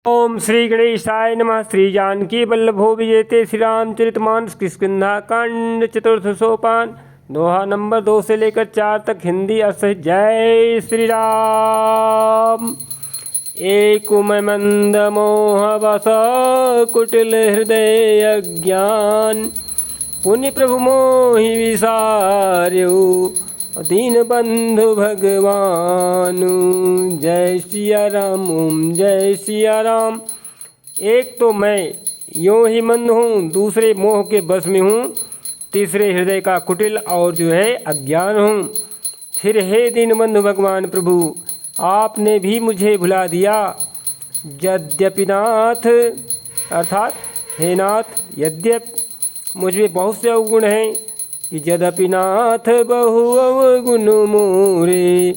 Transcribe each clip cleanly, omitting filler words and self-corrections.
ओम श्री गणेशाय नमः। श्री जानकी वल्लभो विजयते श्री रामचरितमानस किष्किंधा चतुर्थ सोपान दोहा नंबर 2 से लेकर 4 तक हिंदी अर्थ। जय श्री राम। एक मंद मोह बस कुटिल हृदय अज्ञान, पुण्य प्रभु मोहि विसार्यो दीन बंधु भगवान। जय सिया राम, ओम जय सिया राम। एक तो मैं यूँ ही मंद हूँ, दूसरे मोह के बस में हूँ, तीसरे हृदय का कुटिल और अज्ञान हूँ। फिर हे दीनबंधु भगवान प्रभु, आपने भी मुझे भुला दिया। यद्यपि नाथ अर्थात हे नाथ, यद्यपि मुझ में बहुत से अवगुण हैं कि यद्यपि नाथ बहु अवगुण मोरे,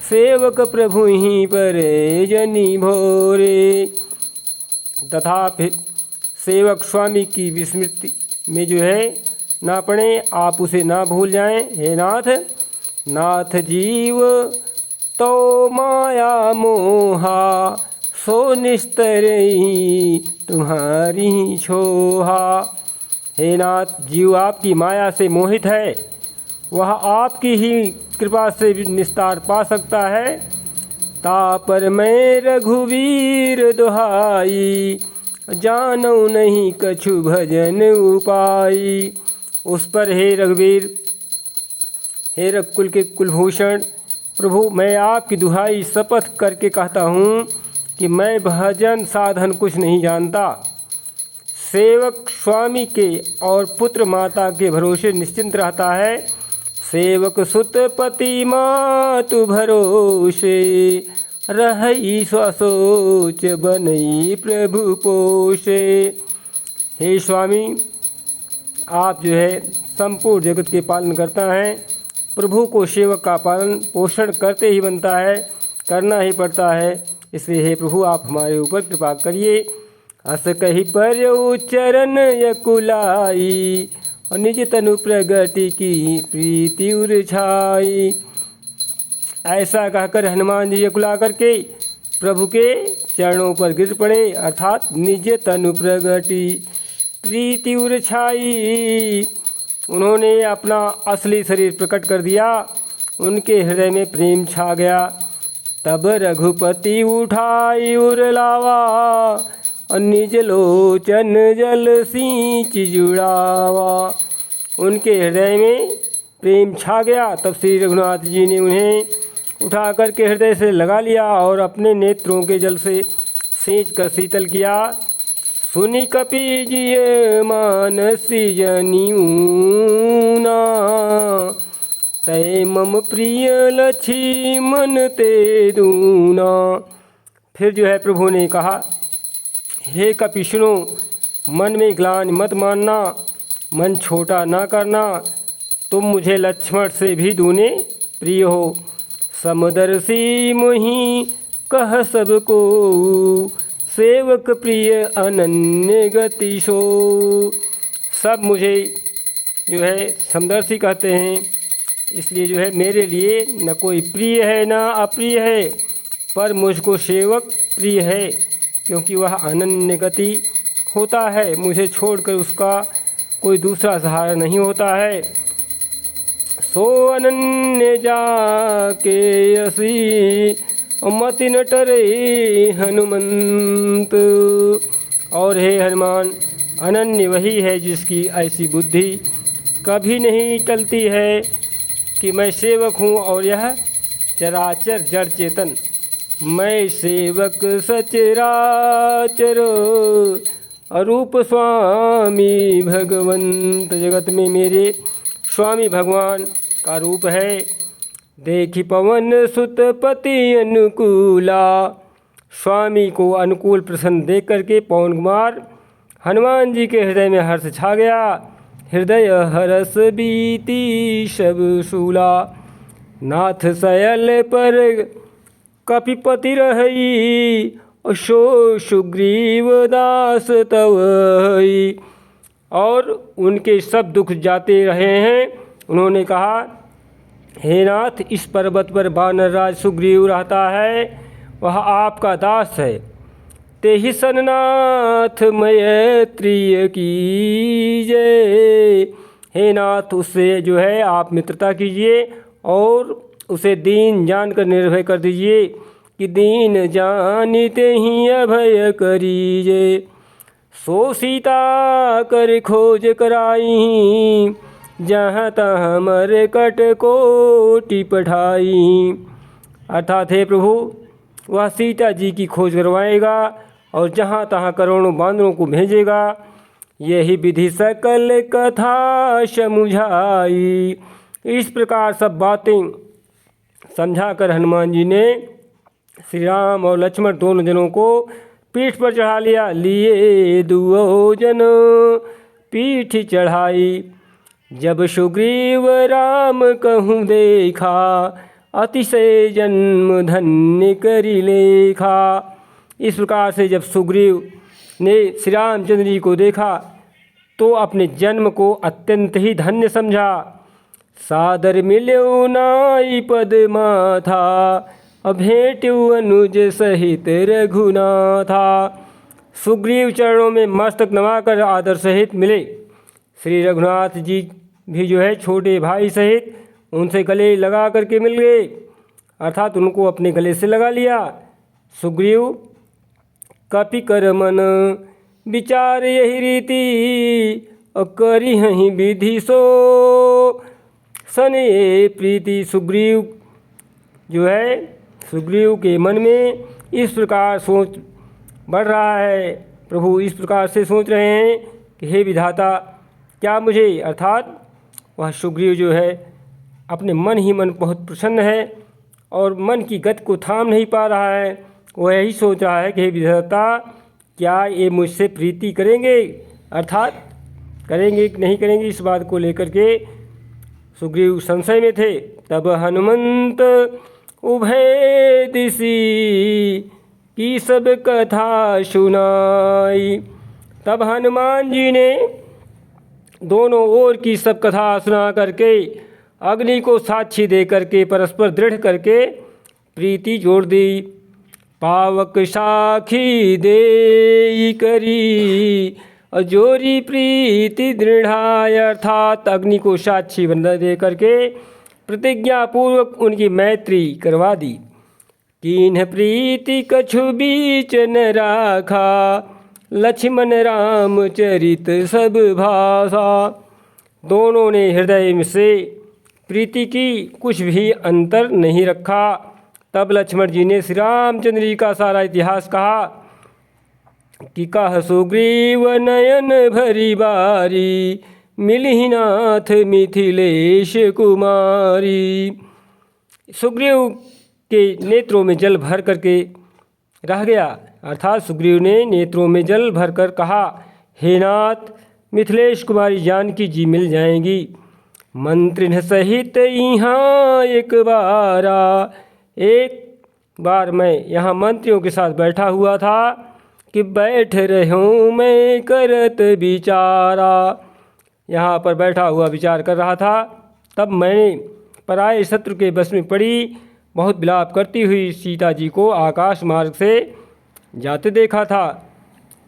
सेवक प्रभु ही परे जनी भोरे। तथा फिर सेवक स्वामी की विस्मृति में ना पड़े, आप उसे ना भूल जाएं। हे नाथ, नाथ जीव तो माया मोहा, सो निस्तरई तुम्हारी छोहा। हे नाथ, जीव आपकी माया से मोहित है, वह आपकी ही कृपा से निस्तार पा सकता है। तापर मैं रघुवीर दुहाई, जानऊ नहीं कछु भजन उपाई। उस पर हे रघुवीर, हे रघुकुल के कुलभूषण प्रभु, मैं आपकी दुहाई शपथ करके कहता हूँ कि मैं भजन साधन कुछ नहीं जानता। सेवक स्वामी के और पुत्र माता के भरोसे निश्चिंत रहता है। सेवक सुत पति मातु भरोसे, रही स्वसोच बनई प्रभु पोषे। हे स्वामी, आप संपूर्ण जगत के पालन करता है। प्रभु को सेवक का पालन पोषण करते ही बनता है, करना ही पड़ता है। इसलिए हे प्रभु, आप हमारे ऊपर कृपा करिए। अस कही पर चरण यकुलाई, और निज तनु प्रगति की प्रीति उरछाई। ऐसा कहकर हनुमान जी यकुला करके प्रभु के चरणों पर गिर पड़े, अर्थात निज तनु प्रगति प्रीति उरछाई। उन्होंने अपना असली शरीर प्रकट कर दिया, उनके हृदय में प्रेम छा गया। तब रघुपति उठाई उरलावा, और निज लोचन जल सींच जुड़ावा। उनके हृदय में प्रेम छा गया। तब श्री रघुनाथ जी ने उन्हें उठा करके हृदय से लगा लिया और अपने नेत्रों के जल से सींच कर शीतल किया। सुनि कपि जिय मानसी जनिऊना, तय मम प्रिय लक्ष्मण ते दूना। फिर प्रभु ने कहा, हे कपि सुनो, मन में ग्लानि मत मानना, मन छोटा ना करना। तुम मुझे लक्ष्मण से भी दूने प्रिय हो। समदर्शी मुहि कह सबको, सेवक प्रिय अनन्य गति सो। सब मुझे समदर्शी कहते हैं, इसलिए मेरे लिए न कोई प्रिय है न अप्रिय है, पर मुझको सेवक प्रिय है, क्योंकि वह अनन्य गति होता है। मुझे छोड़कर उसका कोई दूसरा सहारा नहीं होता है। सो अनन्य जाके असी, मति न टरे हनुमंत। और हे हनुमान, अनन्य वही है जिसकी ऐसी बुद्धि कभी नहीं टलती है कि मैं सेवक हूँ और यह चराचर जड़ चेतन। मैं सेवक सचराचर, अरूप स्वामी भगवंत। जगत में मेरे स्वामी भगवान का रूप है। देखी पवन सुत पति अनुकूला, स्वामी को अनुकूल प्रसन्न देख करके पवन कुमार हनुमान जी के हृदय में हर्ष छा गया। हृदय हरस बीती सब शूला, नाथ सयल पर कपिपति रही, सो सुग्रीव दास तवई। और उनके सब दुख जाते रहे हैं। उन्होंने कहा, हे नाथ, इस पर्वत पर वानर राज सुग्रीव रहता है, वह आपका दास है। तेहि सन्नाथ मैत्रीय कीजय। हे नाथ, उससे जो है आप मित्रता कीजिए और उसे दीन जानकर निर्भय कर दीजिए कि दीन जानिते ही अभय करीजे। सो सीता कर खोज कराई, जहाँ तहाँ मरकट कोटि पठाई। अर्थात हे प्रभु, वह सीता जी की खोज करवाएगा और जहाँ तहाँ करोड़ों बांदरों को भेजेगा। यही विधि सकल कथा समुझाई। इस प्रकार सब बातें समझाकर हनुमान जी ने श्री राम और लक्ष्मण दोनों जनों को पीठ पर चढ़ा लिया। लिए दुओ जन पीठ चढ़ाई, जब सुग्रीव राम कहूँ देखा, अतिशय जन्म धन्य करी लेखा। इस प्रकार से जब सुग्रीव ने श्री रामचंद्र जी को देखा तो अपने जन्म को अत्यंत ही धन्य समझा। सादर मिल्यो नाई पद माथा, भेंट्यु अनुज सहित रघुनाथा। सुग्रीव चरणों में मस्तक नवाकर आदर सहित मिले। श्री रघुनाथ जी भी जो है छोटे भाई सहित उनसे गले लगा करके मिल गए, अर्थात उनको अपने गले से लगा लिया। सुग्रीव कपि कर मन विचार यही रीति, और करी हहीं विधि सो सने प्रीति। सुग्रीव जो है, सुग्रीव के मन में इस प्रकार सोच बढ़ रहा है। प्रभु इस प्रकार से सोच रहे हैं कि हे विधाता, क्या मुझे, अर्थात वह सुग्रीव जो है अपने मन ही मन बहुत प्रसन्न है और मन की गति को थाम नहीं पा रहा है। वह यही सोच रहा है कि हे विधाता, क्या ये मुझसे प्रीति करेंगे, अर्थात करेंगे कि नहीं करेंगे। इस बात को लेकर के सुग्रीव संशय में थे। तब हनुमंत उभय दिशि की सब कथा सुनाई। तब हनुमान जी ने दोनों ओर की सब कथा सुना करके अग्नि को साक्षी दे करके परस्पर दृढ़ करके प्रीति जोड़ दी। पावक साखी दे करी, जोरी प्रीति दृढ़ाय। अर्थात अग्नि को साक्षी बंधा दे करके प्रतिज्ञा पूर्वक उनकी मैत्री करवा दी। कीन्ह प्रीति कछु बीच न राखा, लक्ष्मण राम चरित सब भाषा। दोनों ने हृदय में से प्रीति की, कुछ भी अंतर नहीं रखा। तब लक्ष्मण जी ने श्री रामचंद्र जी का सारा इतिहास कहा कि कह सुग्रीव नयन भरी बारी, मिलहि नाथ मिथिलेश कुमारी। सुग्रीव के नेत्रों में जल भर करके रह गया, अर्थात सुग्रीव ने नेत्रों में जल भरकर कहा, हे नाथ, मिथिलेश कुमारी जानकी जी मिल जाएंगी। मंत्रिन सहित यहाँ एक बार मैं यहाँ मंत्रियों के साथ बैठा हुआ था कि बैठ रहूँ मैं करत विचारा। यहाँ पर बैठा हुआ विचार कर रहा था। तब मैंने पराये शत्रु के बस में पड़ी बहुत विलाप करती हुई सीता जी को आकाश मार्ग से जाते देखा था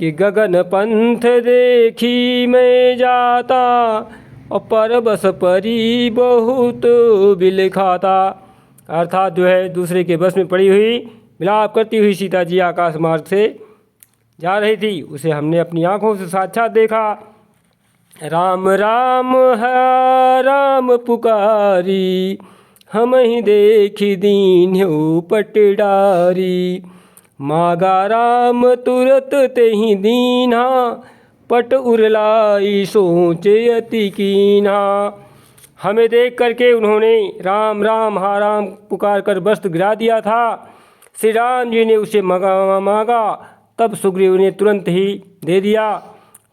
कि गगन पंथ देखी मैं जाता, और परबस परी बहुत बिलखाता। अर्थात जो है दूसरे के बस में पड़ी हुई विलाप करती हुई सीता जी आकाश मार्ग से जा रही थी। उसे हमने अपनी आँखों से साक्षात देखा। राम राम है राम पुकारी, हम ही देखी दीन्हो पटडारी। मागा राम तुरत तेहि दीन्हा, पट उरलाई सोचे अति कीन्हा। हमें देख करके उन्होंने राम राम हा राम पुकार कर वस्त्र गिरा दिया था। श्री राम जी ने उसे मांगा, तब सुग्रीव ने तुरंत ही दे दिया।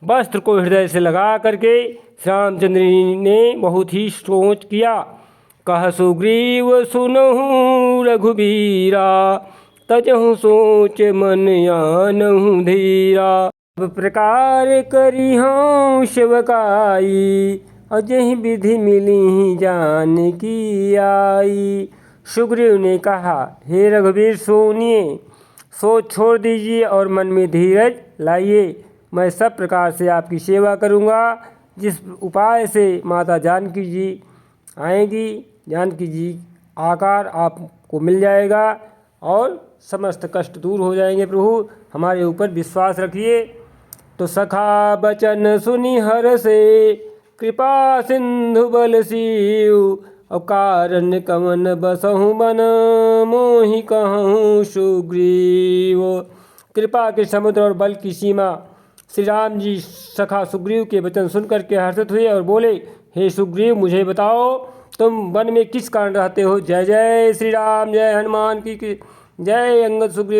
वस्त्र को हृदय से लगा करके श्री रामचंद्र जी ने बहुत ही सोच किया। कह सुग्रीव सुनहु रघुबीरा, तजहु सोच मन आनहु धीरा। अब प्रकार करी हूँ शिवकाई, अजहि विधि मिली जानकी आई। सुग्रीव ने कहा, हे रघुवीर सुनिए, सोच छोड़ दीजिए और मन में धीरज लाइए। मैं सब प्रकार से आपकी सेवा करूँगा। जिस उपाय से माता जानकी जी आएंगी, जानकी जी आकार आपको मिल जाएगा और समस्त कष्ट दूर हो जाएंगे। प्रभु हमारे ऊपर विश्वास रखिए। तो सखा बचन सुनि हर से, कृपा सिंधु बल सीव, और कारण कवन बसहु बन, मोहि कहूँ सुग्रीव। कृपा के समुद्र और बल की सीमा श्री राम जी सखा सुग्रीव के वचन सुनकर के हर्षित हुए और बोले, हे सुग्रीव मुझे बताओ तुम वन में किस कारण रहते हो। जय जय श्री राम, जय हनुमान की जय। अंगद सुग्रीव